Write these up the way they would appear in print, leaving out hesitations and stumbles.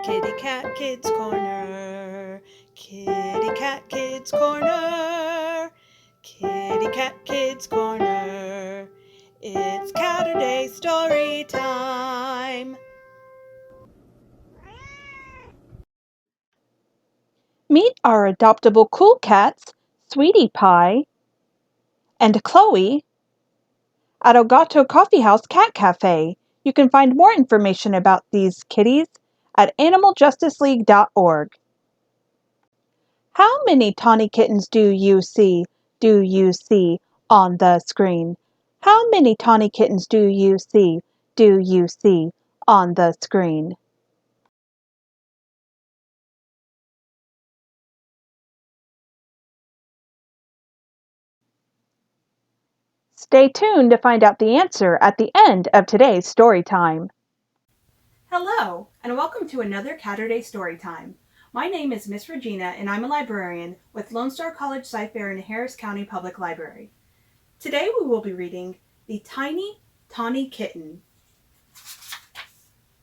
Kitty Cat Kids Corner. Kitty Cat Kids Corner. Kitty Cat Kids Corner. It's Caturday story time. Meet our adoptable cool cats, Sweetie Pie and Chloe, at Ogato Coffee House Cat Cafe. You can find more information about these kitties at animaljusticeleague.org. How many tawny kittens do you see on the screen? How many tawny kittens do you see on the screen? Stay tuned to find out the answer at the end of today's story time. Hello, and welcome to another Caturday story time. My name is Miss Regina, and I'm a librarian with Lone Star College Cyfair in Harris County Public Library. Today we will be reading The Tiny Tawny Kitten.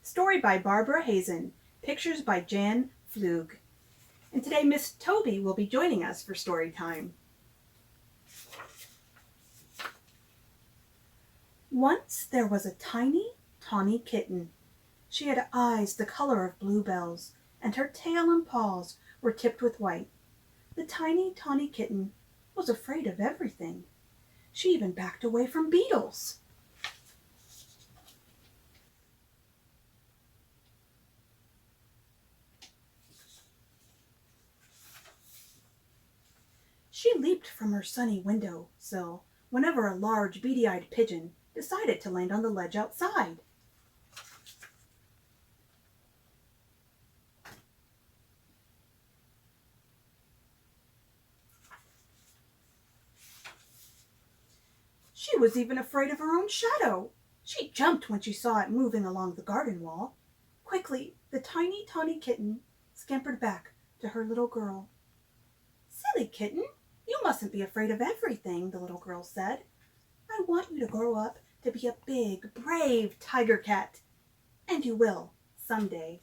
Story by Barbara Hazen, pictures by Jan Flug. And today Miss Toby will be joining us for story time. Once there was a tiny tawny kitten. She had eyes the color of bluebells, and her tail and paws were tipped with white. The tiny tawny kitten was afraid of everything. She even backed away from beetles. She leaped from her sunny window sill whenever a large beady-eyed pigeon decided to land on the ledge outside. She was even afraid of her own shadow. She jumped when she saw it moving along the garden wall. Quickly, the tiny tawny kitten scampered back to her little girl. "Silly kitten, you mustn't be afraid of everything," the little girl said. "I want you to grow up to be a big, brave tiger cat. And you will, someday."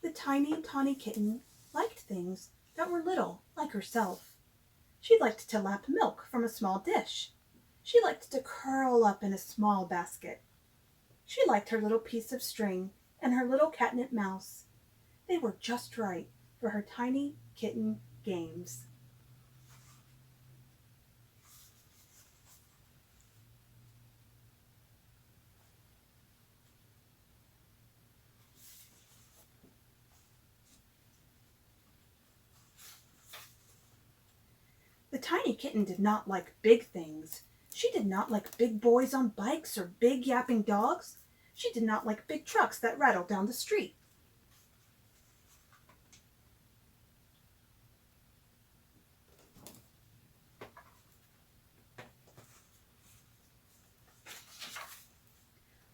The tiny tawny kitten liked things that were little like herself. She liked to lap milk from a small dish. She liked to curl up in a small basket. She liked her little piece of string and her little catnip mouse. They were just right for her tiny kitten games. The tiny kitten did not like big things. She did not like big boys on bikes or big yapping dogs. She did not like big trucks that rattled down the street.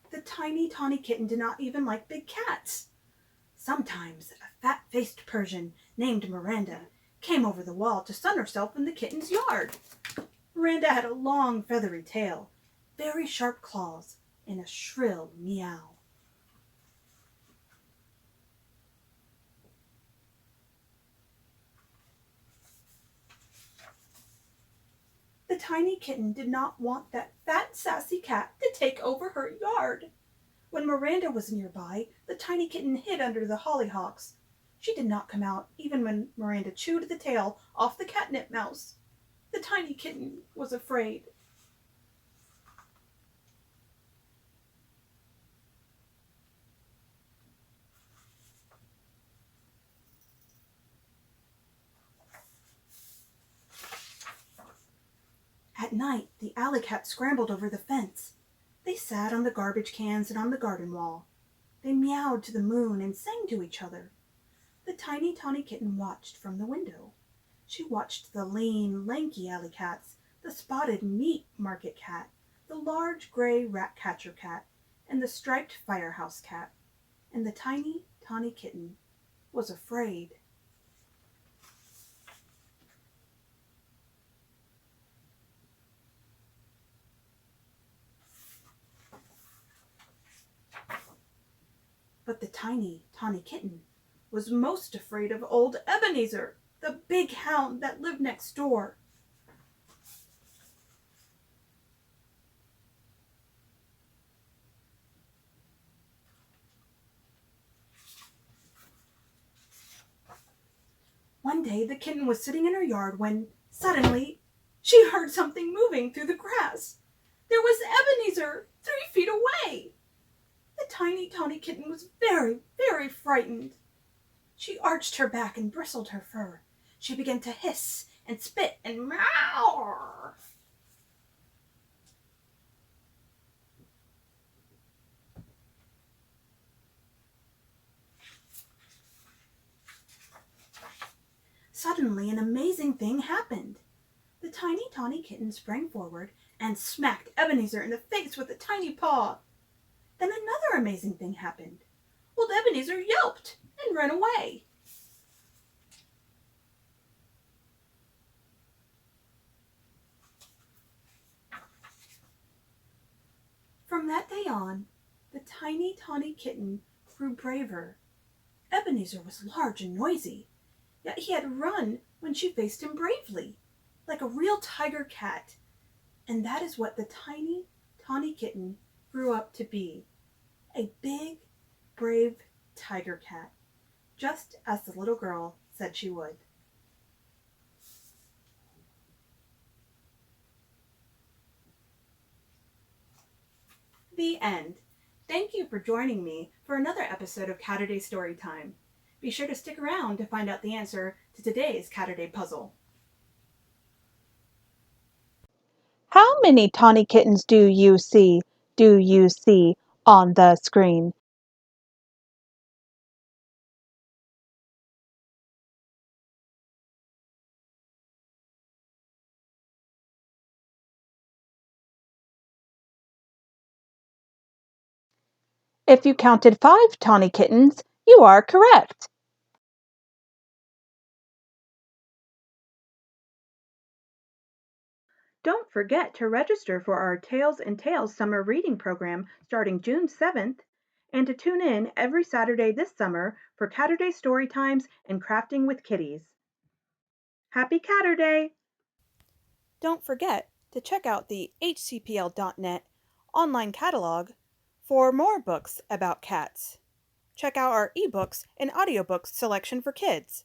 The tiny tawny kitten did not even like big cats. Sometimes a fat-faced Persian named Miranda came over the wall to sun herself in the kitten's yard. Miranda had a long feathery tail, very sharp claws, and a shrill meow. The tiny kitten did not want that fat, sassy cat to take over her yard. When Miranda was nearby, the tiny kitten hid under the hollyhocks. She did not come out even when Miranda chewed the tail off the catnip mouse. The tiny kitten was afraid. At night, the alley cat scrambled over the fence. They sat on the garbage cans and on the garden wall. They meowed to the moon and sang to each other. The tiny tawny kitten watched from the window. She watched the lean, lanky alley cats, the spotted meat market cat, the large gray rat catcher cat, and the striped firehouse cat. And the tiny tawny kitten was afraid. But the tiny, tawny kitten was most afraid of old Ebenezer, the big hound that lived next door. One day the kitten was sitting in her yard when, suddenly, she heard something moving through the grass. There was Ebenezer, 3 feet away. The tiny tawny kitten was very, very frightened. She arched her back and bristled her fur. She began to hiss and spit and meow. Suddenly, an amazing thing happened. The tiny tawny kitten sprang forward and smacked Ebenezer in the face with a tiny paw. Then another amazing thing happened. Old Ebenezer yelped and ran away. From that day on, the tiny tawny kitten grew braver. Ebenezer was large and noisy, yet he had run when she faced him bravely, like a real tiger cat. And that is what the tiny tawny kitten grew up to be, a big, brave tiger cat, just as the little girl said she would. The end. Thank you for joining me for another episode of Caturday Storytime. Be sure to stick around to find out the answer to today's Caturday puzzle. How many tawny kittens do you see on the screen? If you counted 5 tawny kittens, you are correct. Don't forget to register for our Tales and Tales summer reading program starting June 7th, and to tune in every Saturday this summer for Caturday story times and crafting with kitties. Happy Caturday! Don't forget to check out the hcpl.net online catalog for more books about cats. Check out our ebooks and audiobooks selection for kids.